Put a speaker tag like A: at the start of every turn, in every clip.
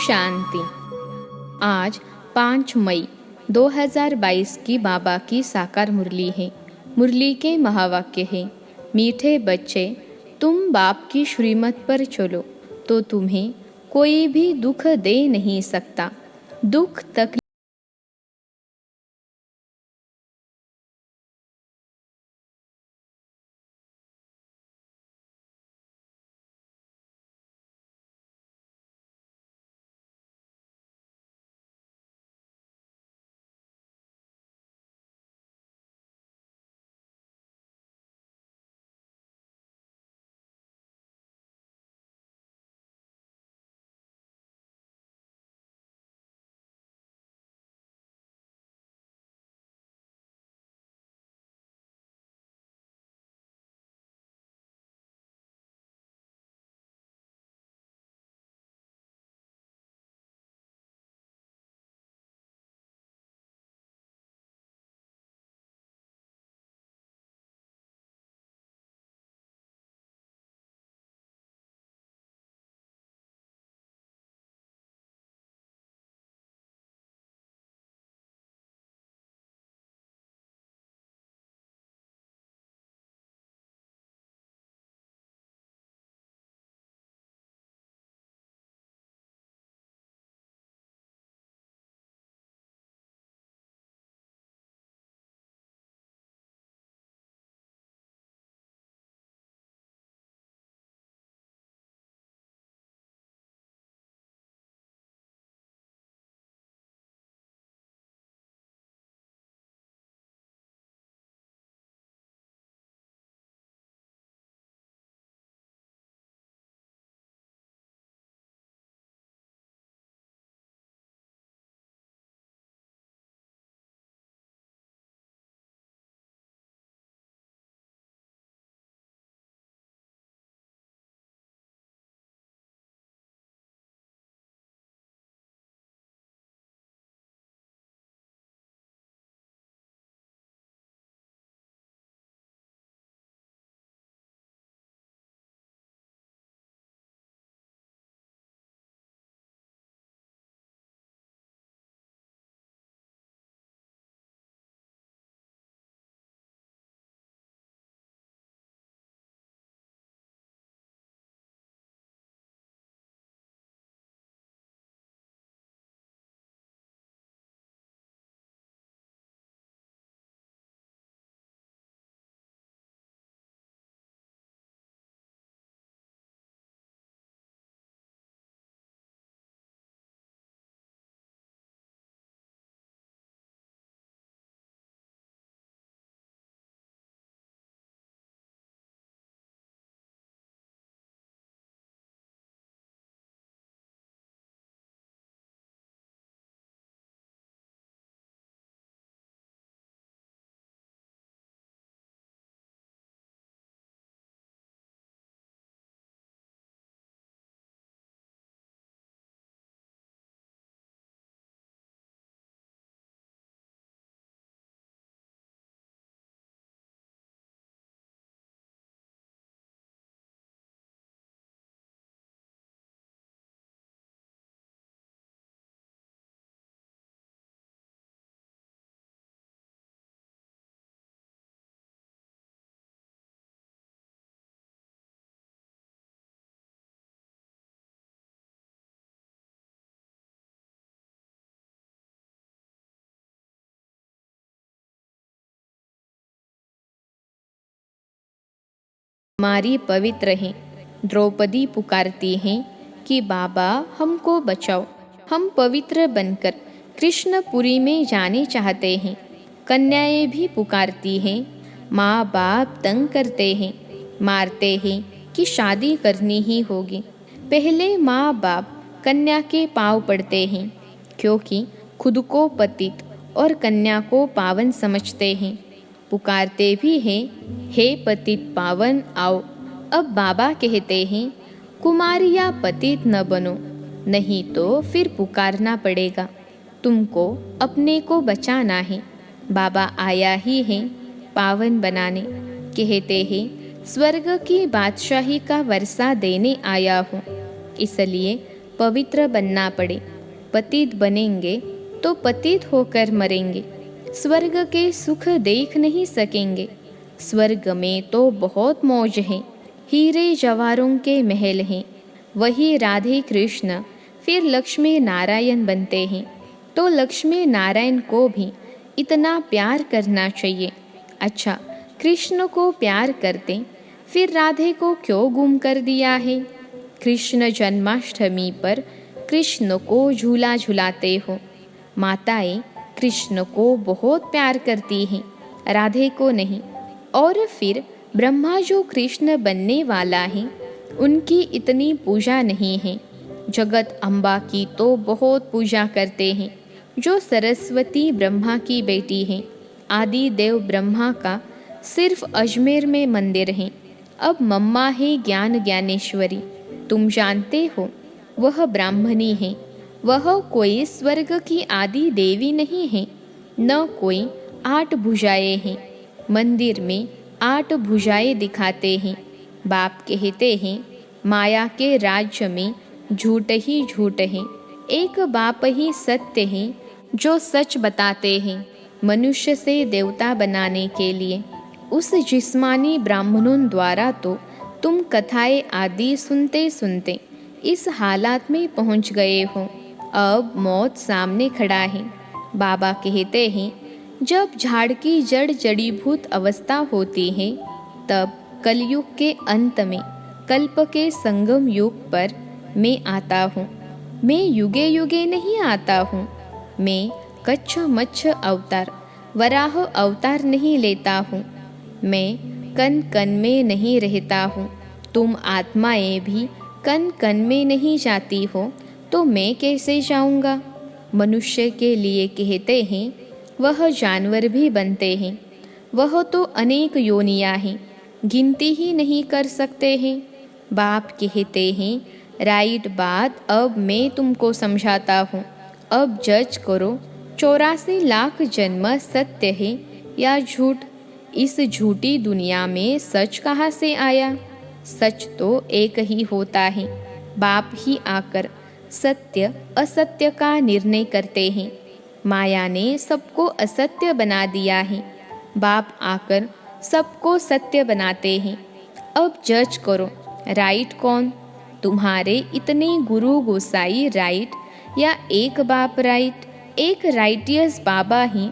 A: शांति। आज 5 मई 2022 की बाबा की साकार मुरली है। मुरली के महावाक्य है, मीठे बच्चे, तुम बाप की श्रीमत पर चलो तो तुम्हें कोई भी दुख दे नहीं सकता। दुख तकलीफ हमारी पवित्र हैं। द्रौपदी पुकारती हैं कि बाबा हमको बचाओ, हम पवित्र बनकर कृष्णपुरी में जाने चाहते हैं। कन्याएं भी पुकारती हैं, माँ बाप तंग करते हैं, मारते हैं कि शादी करनी ही होगी। पहले माँ बाप कन्या के पाँव पड़ते हैं, क्योंकि खुद को पतित और कन्या को पावन समझते हैं। पुकारते भी हैं, हे पतित पावन आओ। अब बाबा कहते हैं, कुमारियाँ पतित न बनो, नहीं तो फिर पुकारना पड़ेगा। तुमको अपने को बचाना है। बाबा आया ही है पावन बनाने। कहते हैं, स्वर्ग की बादशाही का वर्षा देने आया हूँ, इसलिए पवित्र बनना पड़े। पतित बनेंगे तो पतित होकर मरेंगे। स्वर्ग के सुख देख नहीं सकेंगे। स्वर्ग में तो बहुत मौज है, हीरे जवाहरों के महल हैं। वही राधे कृष्ण फिर लक्ष्मी नारायण बनते हैं, तो लक्ष्मी नारायण को भी इतना प्यार करना चाहिए। अच्छा, कृष्ण को प्यार करते फिर राधे को क्यों गुम कर दिया है? कृष्ण जन्माष्टमी पर कृष्ण को झूला झुलाते हो। माताएं कृष्ण को बहुत प्यार करती हैं, राधे को नहीं। और फिर ब्रह्मा जो कृष्ण बनने वाला है, उनकी इतनी पूजा नहीं है। जगत अम्बा की तो बहुत पूजा करते हैं, जो सरस्वती ब्रह्मा की बेटी हैं। आदि देव ब्रह्मा का सिर्फ अजमेर में मंदिर है। अब मम्मा है ज्ञान ज्ञानेश्वरी, तुम जानते हो, वह ब्राह्मणी है। वह कोई स्वर्ग की आदि देवी नहीं है, न कोई 8 भुजाएं हैं। मंदिर में 8 भुजाएं दिखाते हैं। बाप कहते हैं माया के राज्य में झूठ ही झूठ है, एक बाप ही सत्य है जो सच बताते हैं। मनुष्य से देवता बनाने के लिए उस जिस्मानी ब्राह्मणों द्वारा तो तुम कथाएं आदि सुनते सुनते इस हालात में पहुंच गए हो। अब मौत सामने खड़ा है। बाबा कहते हैं जब झाड़ की जड़ जड़ीभूत अवस्था होती है, तब कलयुग के अंत में कल्प के संगम युग पर मैं आता हूँ। मैं युगे युगे नहीं आता हूँ। मैं कच्छ मच्छ अवतार, वराह अवतार नहीं लेता हूँ। मैं कन कन में नहीं रहता हूँ। तुम आत्माएं भी कन कन में नहीं जाती हो, तो मैं कैसे जाऊँगा? मनुष्य के लिए कहते हैं वह जानवर भी बनते हैं। वह तो अनेक योनियाँ हैं, गिनती ही नहीं कर सकते हैं। बाप कहते हैं राइट बात अब मैं तुमको समझाता हूँ। अब जज करो, 84 लाख जन्म सत्य है या झूठ? इस झूठी दुनिया में सच कहाँ से आया? सच तो एक ही होता है। बाप ही आकर सत्य असत्य का निर्णय करते हैं। माया ने सबको असत्य बना दिया है। बाप आकर सबको सत्य बनाते हैं। अब जज करो, राइट कौन? तुम्हारे इतने गुरु गोसाई राइट या एक बाप राइट? एक राइटियस बाबा ही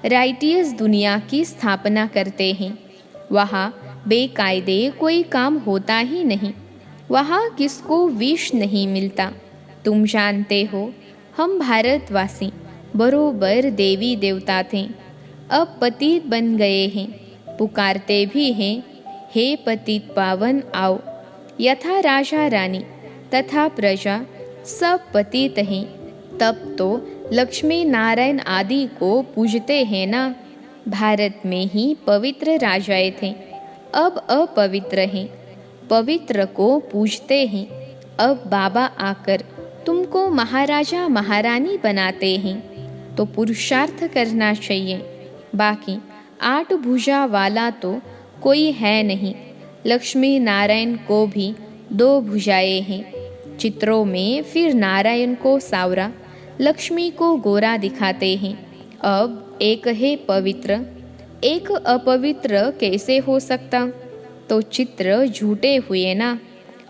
A: राइटियस दुनिया की स्थापना करते हैं। वहाँ बेकायदे कोई काम होता ही नहीं। वहाँ किसको विष नहीं मिलता। तुम जानते हो, हम भारतवासी बरोबर देवी देवता थे, अब पतित बन गए हैं। पुकारते भी हैं हे पतित पावन आओ। यथा राजा रानी तथा प्रजा सब पतित हैं। तब तो लक्ष्मी नारायण आदि को पूजते हैं ना। भारत में ही पवित्र राजाएं थे, अब अपवित्र हैं। पवित्र को पूजते हैं। अब बाबा आकर तुमको महाराजा महारानी बनाते हैं, तो पुरुषार्थ करना चाहिए। बाकी 8 भुजा वाला तो कोई है नहीं। लक्ष्मी नारायण को भी 2 भुजाएं हैं। चित्रों में फिर नारायण को सावरा, लक्ष्मी को गोरा दिखाते हैं। अब एक है पवित्र, एक अपवित्र कैसे हो सकता? तो चित्र झूठे हुए ना।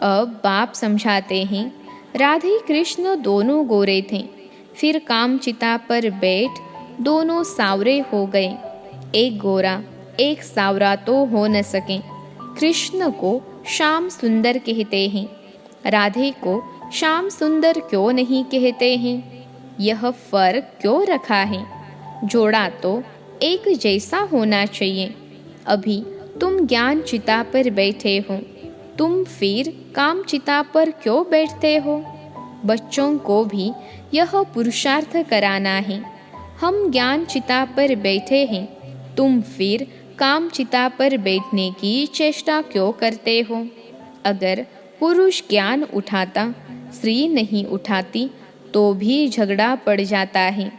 A: अब बाप समझाते हैं राधे कृष्ण दोनों गोरे थे, फिर कामचिता पर बैठ दोनों सावरे हो गए। एक गोरा एक सावरा तो हो न सके। कृष्ण को श्याम सुंदर कहते हैं, राधे को श्याम सुंदर क्यों नहीं कहते हैं? यह फर्क क्यों रखा है? जोड़ा तो एक जैसा होना चाहिए। अभी तुम ज्ञान चिता पर बैठे हो, तुम फिर काम चिता पर क्यों बैठते हो? बच्चों को भी यह पुरुषार्थ कराना है। हम ज्ञान चिता पर बैठे हैं, तुम फिर काम चिता पर बैठने की चेष्टा क्यों करते हो? अगर पुरुष ज्ञान उठाता, स्त्री नहीं उठाती, तो भी झगड़ा पड़ जाता है।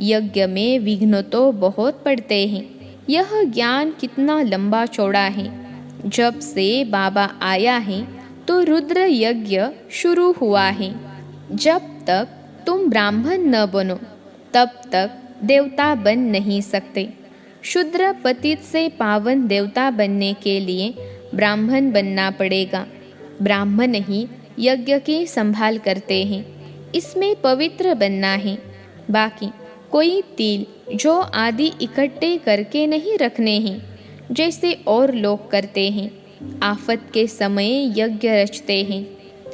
A: यज्ञ में विघ्न तो बहुत पड़ते हैं। यह ज्ञान कितना लंबा चौड़ा है। जब से बाबा आया है तो रुद्र यज्ञ शुरू हुआ है। जब तक तुम ब्राह्मण न बनो तब तक देवता बन नहीं सकते। शूद्र पतित से पावन देवता बनने के लिए ब्राह्मण बनना पड़ेगा। ब्राह्मण ही यज्ञ की संभाल करते हैं, इसमें पवित्र बनना है। बाकी कोई तिल जो आदि इकट्ठे करके नहीं रखने हैं, जैसे और लोग करते हैं। आफत के समय यज्ञ रचते हैं।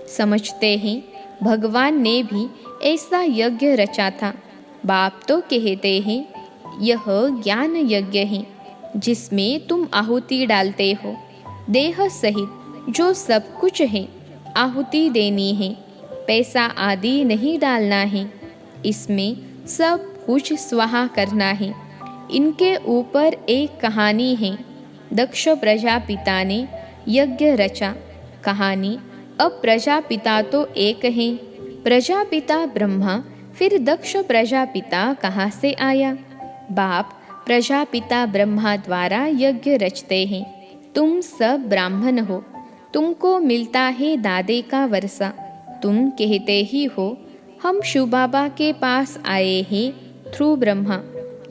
A: समझते हैं भगवान ने भी ऐसा यज्ञ रचा था। बाप तो कहते हैं यह ज्ञान यज्ञ है, जिसमें तुम आहुति डालते हो। देह सहित जो सब कुछ है आहुति देनी है, पैसा आदि नहीं डालना है। इसमें सब कुछ स्वाहा करना है। इनके ऊपर एक कहानी है। दक्ष प्रजापिता ने यज्ञ रचा। कहानी, अब प्रजापिता तो एक है। प्रजापिता ब्रह्मा, फिर दक्ष प्रजापिता कहाँ से आया? बाप प्रजापिता ब्रह्मा द्वारा यज्ञ रचते हैं। तुम सब ब्राह्मण हो, तुमको मिलता है दादे का वर्षा। तुम कहते ही हो हम शिव बाबा के पास आए हैं थ्रू ब्रह्मा।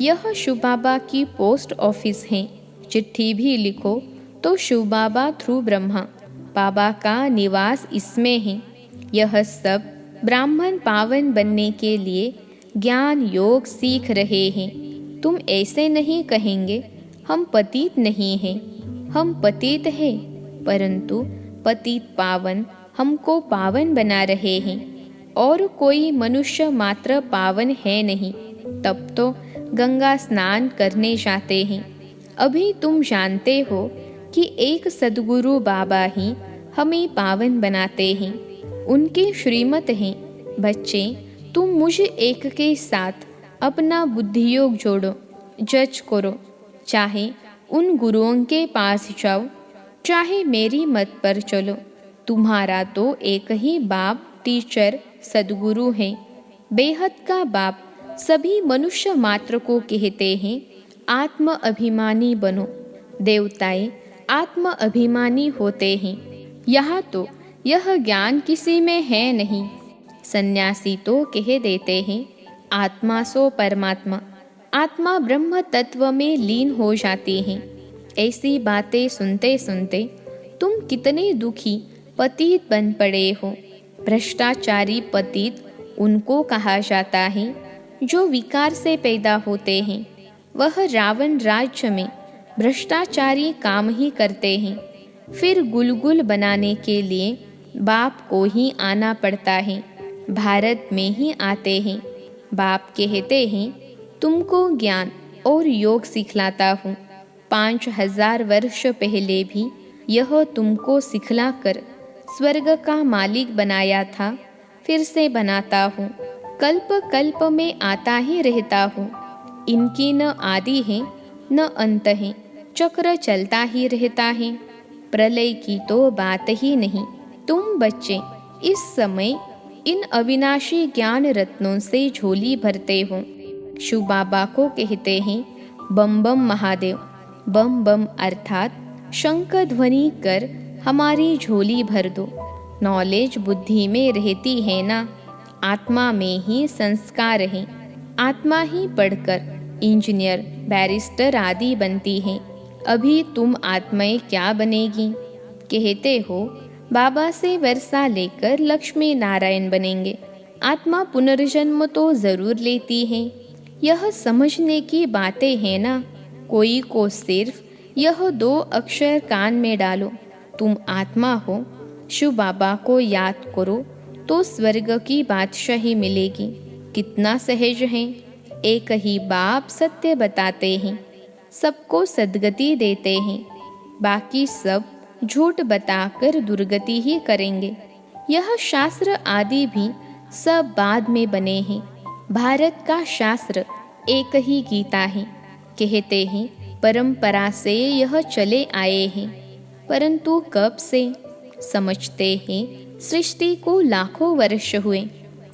A: यह शिव बाबा की पोस्ट ऑफिस है। चिट्ठी भी लिखो तो शिव बाबा थ्रू ब्रह्मा। बाबा का निवास इसमें है। यह सब ब्राह्मण पावन बनने के लिए ज्ञान योग सीख रहे हैं। तुम ऐसे नहीं कहेंगे हम पतित नहीं हैं। हम पतित हैं, परंतु पतित पावन हमको पावन बना रहे हैं। और कोई मनुष्य मात्र पावन है नहीं, तब तो गंगा स्नान करने जाते हैं। अभी तुम जानते हो कि एक सद्गुरु बाबा ही हमें पावन बनाते हैं। उनके श्रीमत हैं, बच्चे तुम मुझे एक के साथ अपना बुद्धियोग जोड़ो, जज करो। चाहे उन गुरुओं के पास जाओ, चाहे मेरी मत पर चलो। तुम्हारा तो एक ही बाप टीचर सद्गुरु है। बेहद का बाप सभी मनुष्य मात्र को कहते हैं आत्म अभिमानी बनो। देवताएं आत्म अभिमानी होते हैं। यहाँ तो यह ज्ञान किसी में है नहीं। सन्यासी तो कह देते हैं आत्मा सो परमात्मा। आत्मा ब्रह्म तत्व में लीन हो जाती है। ऐसी बातें सुनते सुनते तुम कितने दुखी पतित बन पड़े हो। भ्रष्टाचारी पतित उनको कहा जाता है जो विकार से पैदा होते हैं। वह रावण राज्य में भ्रष्टाचारी काम ही करते हैं। फिर गुलगुल बनाने के लिए बाप को ही आना पड़ता है। भारत में ही आते हैं। बाप कहते हैं तुमको ज्ञान और योग सिखलाता हूँ। 5000 वर्ष पहले भी यह तुमको सिखलाकर स्वर्ग का मालिक बनाया था, फिर से बनाता हूँ। कल्प कल्प में आता ही रहता हूँ। इनकी न आदि है न अंत है, चक्र चलता ही रहता है। प्रलय की तो बात ही नहीं। तुम बच्चे इस समय इन अविनाशी ज्ञान रत्नों से झोली भरते हो। शिव बाबा को कहते हैं बम बम महादेव। बम बम अर्थात शंख ध्वनि कर हमारी झोली भर दो। नॉलेज बुद्धि में रहती है ना, आत्मा में ही संस्कार है। आत्मा ही पढ़कर इंजीनियर बैरिस्टर आदि बनती है। अभी तुम आत्माएं क्या बनेगी? कहते हो बाबा से वर्षा लेकर लक्ष्मी नारायण बनेंगे। आत्मा पुनर्जन्म तो जरूर लेती है। यह समझने की बातें हैं ना। कोई को सिर्फ यह 2 अक्षर कान में डालो, तुम आत्मा हो। शिव बाबा को याद करो तो स्वर्ग की बादशाही मिलेगी। कितना सहज है। एक ही बाप सत्य बताते हैं, सबको सद्गति देते हैं। बाकी सब झूठ बताकर दुर्गति ही करेंगे। यह शास्त्र आदि भी सब बाद में बने हैं। भारत का शास्त्र एक ही गीता है। कहते हैं परंपरा से यह चले आए हैं, परंतु कब से? समझते हैं सृष्टि को लाखों वर्ष हुए।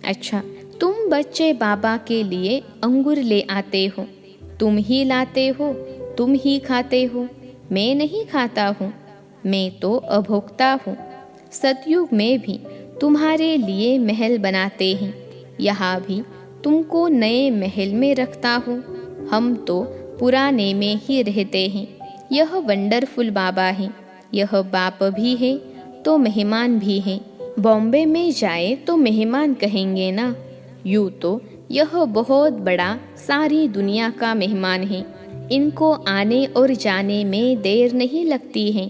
A: अच्छा, तुम बच्चे बाबा के लिए अंगूर ले आते हो। तुम ही लाते हो, तुम ही खाते हो। मैं नहीं खाता हूँ, मैं तो अभोक्ता हूँ। सतयुग में भी तुम्हारे लिए महल बनाते हैं, यहाँ भी तुमको नए महल में रखता हूँ। हम तो पुराने में ही रहते हैं। यह वंडरफुल बाबा है, यह बाप भी है तो मेहमान भी है। बॉम्बे में जाए तो मेहमान कहेंगे ना, यूँ तो यह बहुत बड़ा सारी दुनिया का मेहमान है। इनको आने और जाने में देर नहीं लगती है।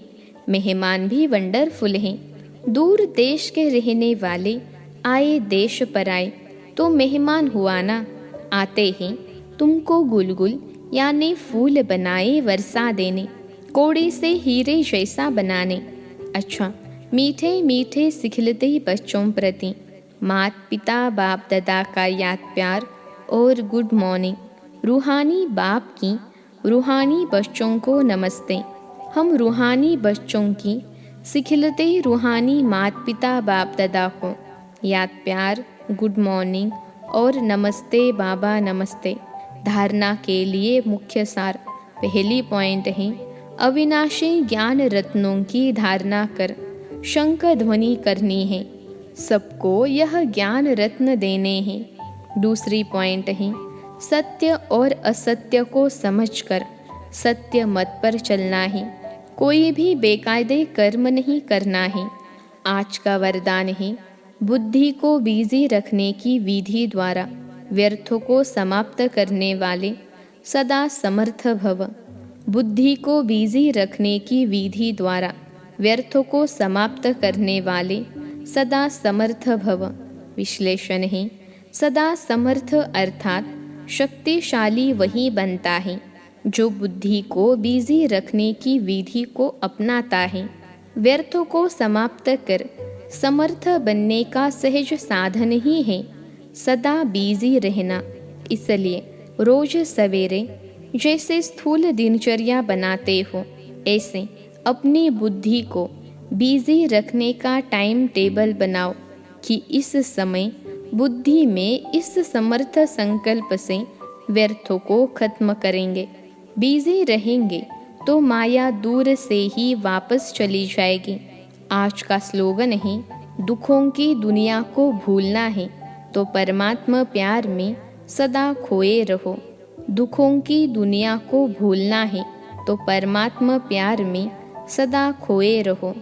A: मेहमान भी वंडरफुल हैं। दूर देश के रहने वाले आए देश पर आए तो मेहमान हुआ ना। आते हैं तुमको गुलगुल यानी फूल बनाए वर्षा देने, कोड़े से हीरे जैसा बनाने। अच्छा, मीठे मीठे सिखलते बच्चों प्रति मात पिता बाप दादा का याद प्यार और गुड मॉर्निंग। रूहानी बाप की रूहानी बच्चों को नमस्ते। हम रूहानी बच्चों की सिखलते रूहानी मात पिता बाप दादा को याद प्यार, गुड मॉर्निंग और नमस्ते बाबा नमस्ते। धारणा के लिए मुख्य सार। पहली पॉइंट है, अविनाशी ज्ञान रत्नों की धारणा कर शंख ध्वनि करनी है। सबको यह ज्ञान रत्न देने हैं। दूसरी पॉइंट है, सत्य और असत्य को समझकर सत्य मत पर चलना है। कोई भी बेकायदे कर्म नहीं करना है। आज का वरदान है, बुद्धि को बिजी रखने की विधि द्वारा व्यर्थों को समाप्त करने वाले सदा समर्थ भव। बुद्धि को बिजी रखने की विधि द्वारा व्यर्थों को समाप्त करने वाले सदा समर्थ भव। विश्लेषण है, सदा समर्थ अर्थात शक्तिशाली वही बनता है जो बुद्धि को बिजी रखने की विधि को अपनाता है। व्यर्थों को समाप्त कर समर्थ बनने का सहज साधन ही है सदा बिजी रहना। इसलिए रोज सवेरे जैसे स्थूल दिनचर्या बनाते हो, ऐसे अपनी बुद्धि को बिजी रखने का टाइम टेबल बनाओ कि इस समय बुद्धि में इस समर्थ संकल्प से व्यर्थों को खत्म करेंगे। बिजी रहेंगे तो माया दूर से ही वापस चली जाएगी। आज का स्लोगन है, दुखों की दुनिया को भूलना है तो परमात्मा प्यार में सदा खोए रहो। दुखों की दुनिया को भूलना है तो परमात्मा प्यार में सदा खोए रहो।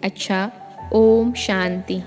A: अच्छा, ओम शांति।